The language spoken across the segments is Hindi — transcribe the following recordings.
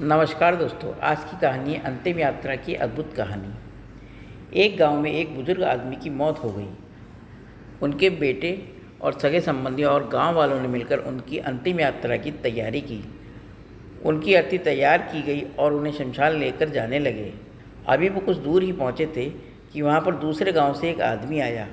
नमस्कार दोस्तों, आज की कहानी है अंतिम यात्रा की अद्भुत कहानी। एक गांव में एक बुजुर्ग आदमी की मौत हो गई। उनके बेटे और सगे संबंधियों और गांव वालों ने मिलकर उनकी अंतिम यात्रा की तैयारी की। उनकी अर्थी तैयार की गई और उन्हें शमशान लेकर जाने लगे। अभी वो कुछ दूर ही पहुंचे थे कि वहां पर दूसरे गांव से एक आदमी आया।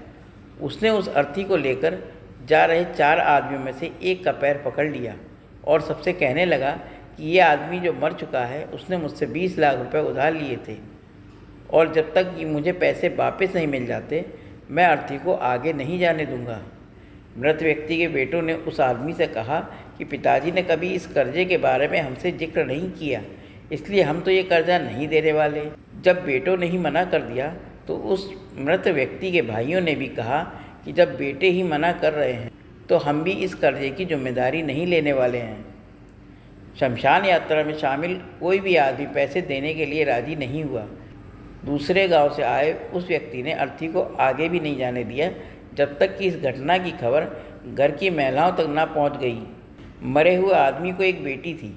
उसने उस अर्थी को लेकर जा रहे 4 आदमियों में से एक का पैर पकड़ लिया और सबसे कहने लगा कि ये आदमी जो मर चुका है उसने मुझसे 20 लाख रुपए उधार लिए थे और जब तक कि मुझे पैसे वापस नहीं मिल जाते मैं अर्थी को आगे नहीं जाने दूंगा। मृत व्यक्ति के बेटों ने उस आदमी से कहा कि पिताजी ने कभी इस कर्जे के बारे में हमसे जिक्र नहीं किया, इसलिए हम तो ये कर्जा नहीं देने वाले। जब बेटों ने ही मना कर दिया तो उस मृत व्यक्ति के भाइयों ने भी कहा कि जब बेटे ही मना कर रहे हैं तो हम भी इस कर्जे की जिम्मेदारी नहीं लेने वाले हैं। शमशान यात्रा में शामिल कोई भी आदमी पैसे देने के लिए राजी नहीं हुआ। दूसरे गांव से आए उस व्यक्ति ने अर्थी को आगे भी नहीं जाने दिया जब तक कि इस घटना की खबर घर की महिलाओं तक ना पहुंच गई। मरे हुए आदमी को एक बेटी थी।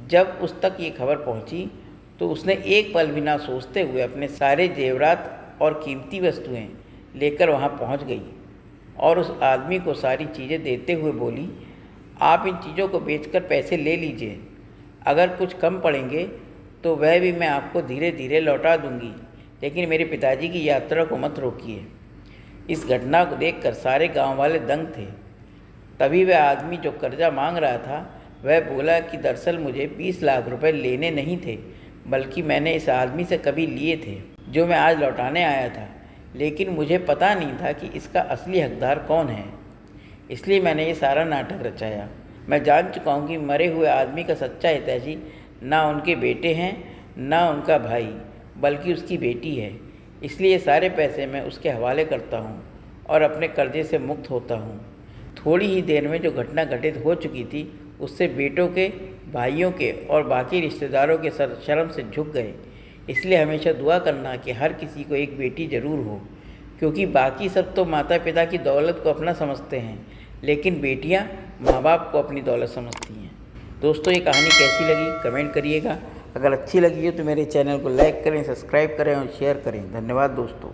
जब उस तक ये खबर पहुंची तो उसने एक पल भी ना सोचते हुए अपने सारे जेवरात और कीमती वस्तुएं लेकर वहां पहुंच गई और उस आदमी को सारी चीज़ें देते हुए बोली, आप इन चीज़ों को बेचकर पैसे ले लीजिए, अगर कुछ कम पड़ेंगे तो वह भी मैं आपको धीरे धीरे लौटा दूंगी, लेकिन मेरे पिताजी की यात्रा को मत रोकिए। इस घटना को देखकर सारे गांव वाले दंग थे। तभी वह आदमी जो कर्जा मांग रहा था वह बोला कि दरअसल मुझे 20 लाख रुपए लेने नहीं थे, बल्कि मैंने इस आदमी से कभी लिए थे जो मैं आज लौटाने आया था, लेकिन मुझे पता नहीं था कि इसका असली हकदार कौन है, इसलिए मैंने ये सारा नाटक रचाया। मैं जान चुका हूँ कि मरे हुए आदमी का सच्चा हितैषी ना उनके बेटे हैं ना उनका भाई, बल्कि उसकी बेटी है, इसलिए सारे पैसे मैं उसके हवाले करता हूँ और अपने कर्जे से मुक्त होता हूँ। थोड़ी ही देर में जो घटना घटित हो चुकी थी उससे बेटों के, भाइयों के और बाकी रिश्तेदारों के सर शर्म से झुक गए। इसलिए हमेशा दुआ करना कि हर किसी को एक बेटी ज़रूर हो, क्योंकि बाकी सब तो माता पिता की दौलत को अपना समझते हैं, लेकिन बेटियां माँ बाप को अपनी दौलत समझती हैं। दोस्तों, ये कहानी कैसी लगी कमेंट करिएगा। अगर अच्छी लगी हो तो मेरे चैनल को लाइक करें, सब्सक्राइब करें और शेयर करें। धन्यवाद दोस्तों।